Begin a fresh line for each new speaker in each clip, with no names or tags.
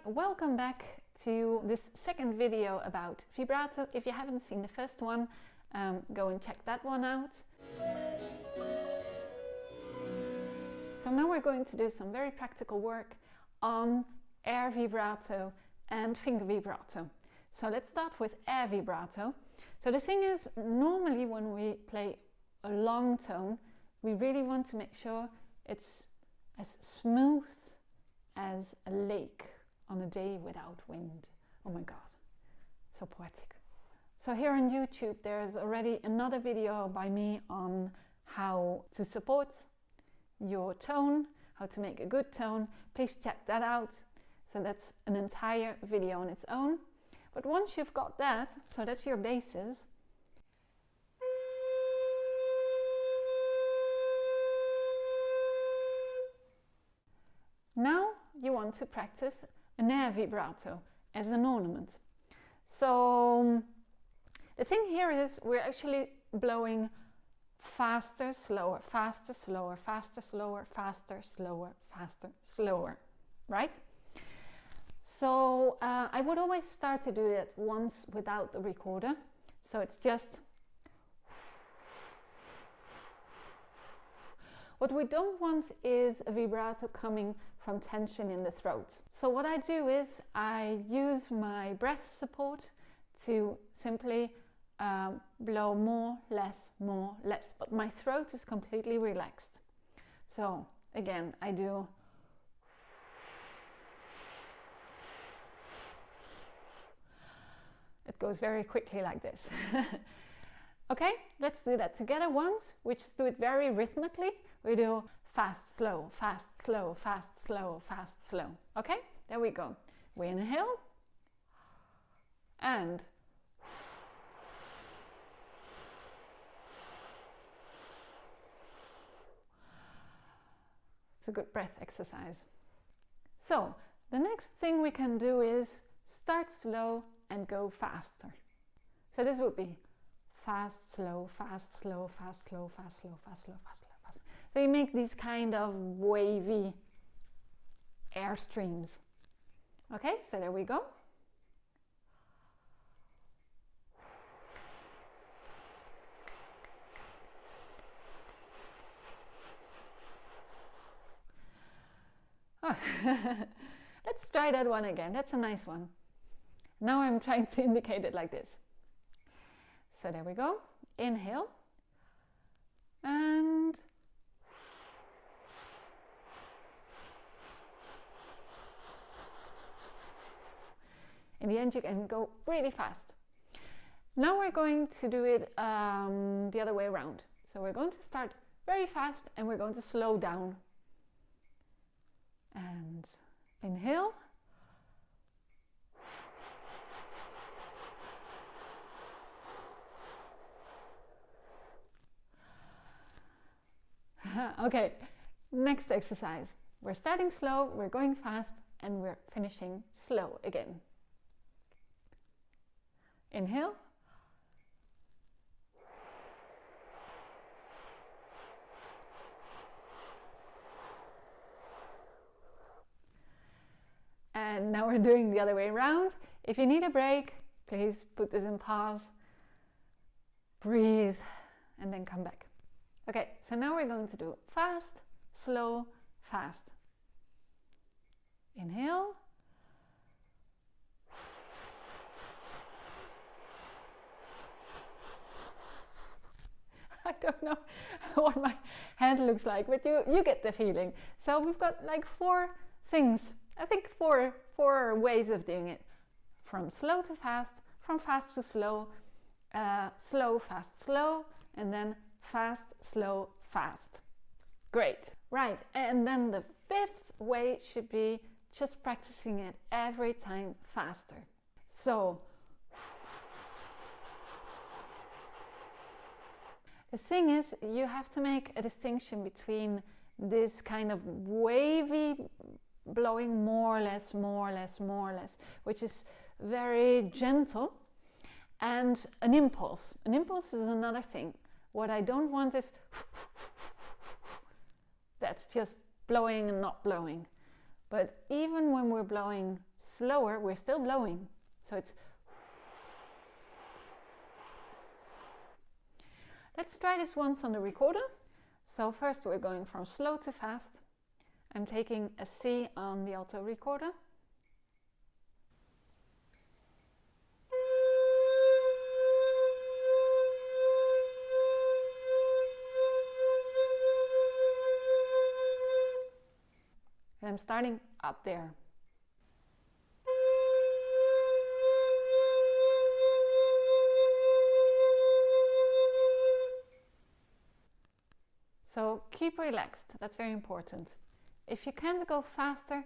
Hi, welcome back to this second video about vibrato. If you haven't seen the first one, go and check that one out. So now we're going to do some very practical work on air vibrato and finger vibrato. So let's start with air vibrato. So the thing is, normally when we play a long tone, we really want to make sure it's as smooth as a lake on a day without wind. Oh my god, so poetic. So here on YouTube there's already another video by me on how to support your tone, how to make a good tone. Please check that out. So that's an entire video on its own. But once you've got that, so that's your basis, now you want to practice an air vibrato as an ornament. So the thing here is we're actually blowing faster, slower, faster, slower, faster, slower, faster, slower, faster, slower, right? So I would always start to do it once without the recorder. So it's just... What we don't want is a vibrato coming from tension in the throat. So what I do is I use my breath support to simply blow more, less, but my throat is completely relaxed. So again, I do it goes very quickly like this. Okay, let's do that together once. We just do it very rhythmically. We do fast, slow, fast, slow, fast, slow, fast, slow. Okay, there we go. We inhale and it's a good breath exercise. So the next thing we can do is start slow and go faster. So this would be fast, slow, fast, slow, fast, slow, fast, slow, fast, slow, fast, slow, fast. So you make these kind of wavy air streams. Okay, so there we go. Oh. Let's try that one again. That's a nice one. Now I'm trying to indicate it like this. So there we go. Inhale and in the end you can go really fast. Now we're going to do it the other way around. So we're going to start very fast and we're going to slow down. And inhale. Okay, next exercise. We're starting slow, we're going fast, and we're finishing slow again. Inhale. And now we're doing the other way around. If you need a break, please put this in pause, breathe, and then come back. Okay, so now we're going to do fast, slow, fast. Inhale. I don't know what my hand looks like, but you get the feeling. So we've got like 4 things, I think four ways of doing it. From slow to fast, from fast to slow, slow, fast, slow, and then fast, slow, fast. Great. Right, and then the 5th way should be just practicing it every time faster. So the thing is, you have to make a distinction between this kind of wavy blowing more or less, more or less, more or less, which is very gentle, and an impulse. An impulse is another thing. What I don't want is that's just blowing and not blowing. But even when we're blowing slower, we're still blowing. So it's... Let's try this once on the recorder. So first we're going from slow to fast. I'm taking a C on the alto recorder. And I'm starting up there. So keep relaxed, that's very important. If you can't go faster,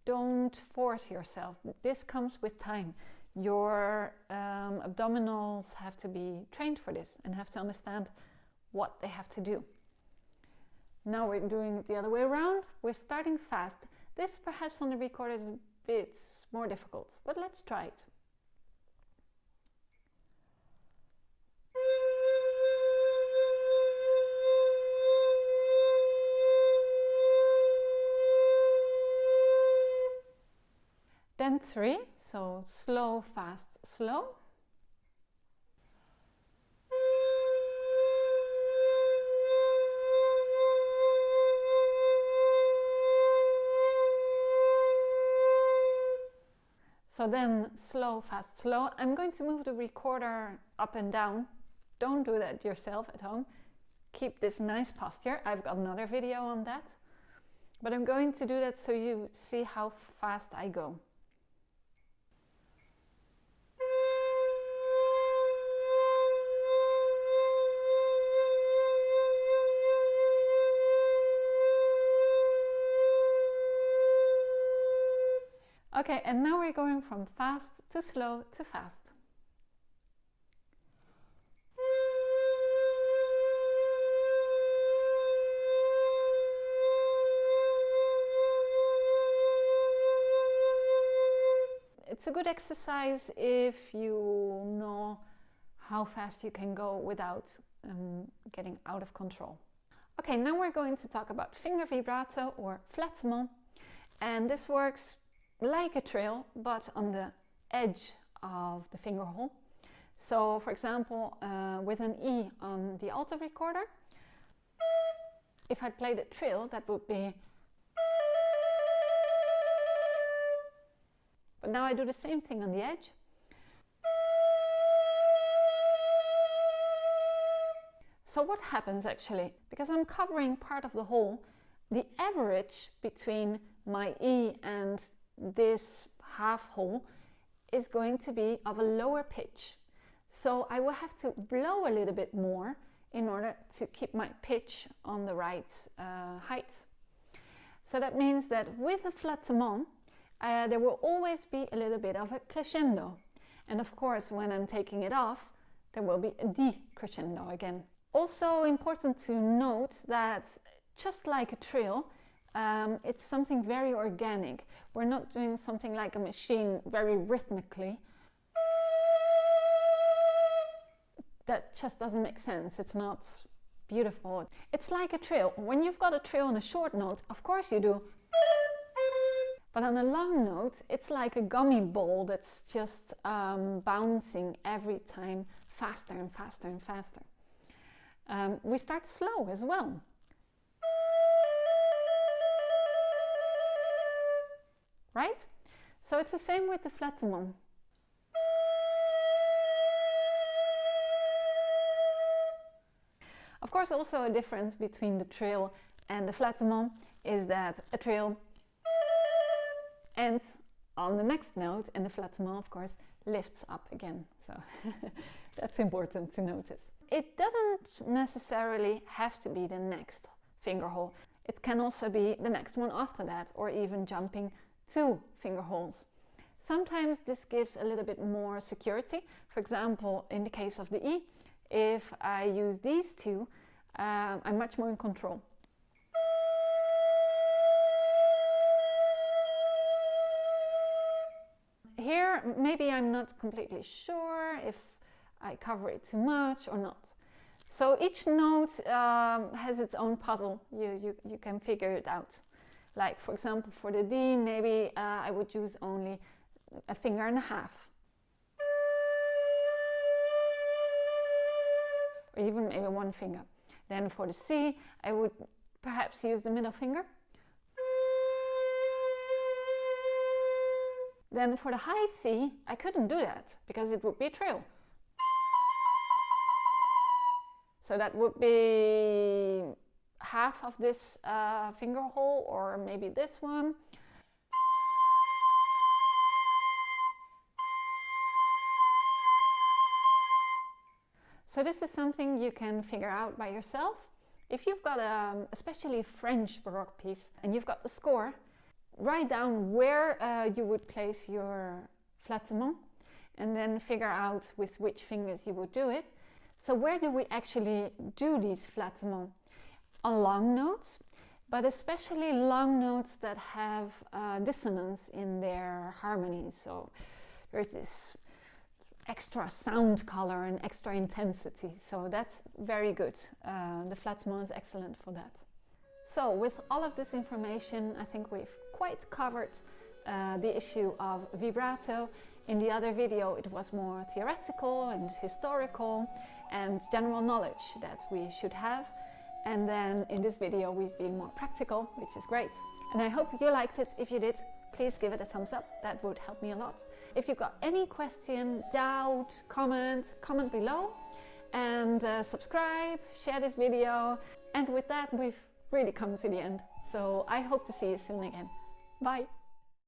don't force yourself. This comes with time. Your abdominals have to be trained for this and have to understand what they have to do. Now we're doing it the other way around. We're starting fast. This perhaps on the recorder is a bit more difficult, but let's try it. Then 3, so slow, fast, slow. So then slow, fast, slow. I'm going to move the recorder up and down. Don't do that yourself at home. Keep this nice posture. I've got another video on that. But I'm going to do that so you see how fast I go. Okay, and now we're going from fast to slow to fast. It's a good exercise if you know how fast you can go without getting out of control. Okay, now we're going to talk about finger vibrato or flattement, and this works like a trill, but on the edge of the finger hole. So, for example, with an E on the alto recorder, if I played a trill, that would be. But now I do the same thing on the edge. So what happens actually? Because I'm covering part of the hole, the average between my E and this half hole is going to be of a lower pitch. So I will have to blow a little bit more in order to keep my pitch on the right height. So that means that with a flattement, there will always be a little bit of a crescendo. And of course, when I'm taking it off, there will be a decrescendo again. Also important to note that just like a trill, it's something very organic. We're not doing something like a machine very rhythmically. That just doesn't make sense. It's not beautiful. It's like a trill. When you've got a trill on a short note, of course you do. But on a long note, it's like a gummy ball that's just bouncing every time faster and faster and faster. We start slow as well. Right? So it's the same with the flattement. Of course, also a difference between the trill and the flattement is that a trill ends on the next note and the flattement, of course, lifts up again. So that's important to notice. It doesn't necessarily have to be the next finger hole. It can also be the next one after that, or even jumping 2 finger holes. Sometimes this gives a little bit more security. For example, in the case of the E, if I use these 2, I'm much more in control. Here, maybe I'm not completely sure if I cover it too much or not. So each note has its own puzzle. You can figure it out Like for example, for the D, maybe I would use only a finger and a half. Or even maybe one finger. Then for the C, I would perhaps use the middle finger. Then for the high C, I couldn't do that because it would be a trill. So that would be half of this finger hole, or maybe this one. So this is something you can figure out by yourself. If you've got a especially French Baroque piece and you've got the score, write down where you would place your flattement and then figure out with which fingers you would do it. So where do we actually do these flattements? On long notes, but especially long notes that have dissonance in their harmonies. So there's this extra sound color and extra intensity. So that's very good. The flattement is excellent for that. So with all of this information, I think we've quite covered the issue of vibrato. In the other video, it was more theoretical and historical and general knowledge that we should have. And then in this video, we've been more practical, which is great. And I hope you liked it. If you did, please give it a thumbs up. That would help me a lot. If you've got any question, doubt, comment below. And subscribe, share this video. And with that, we've really come to the end. So I hope to see you soon again. Bye.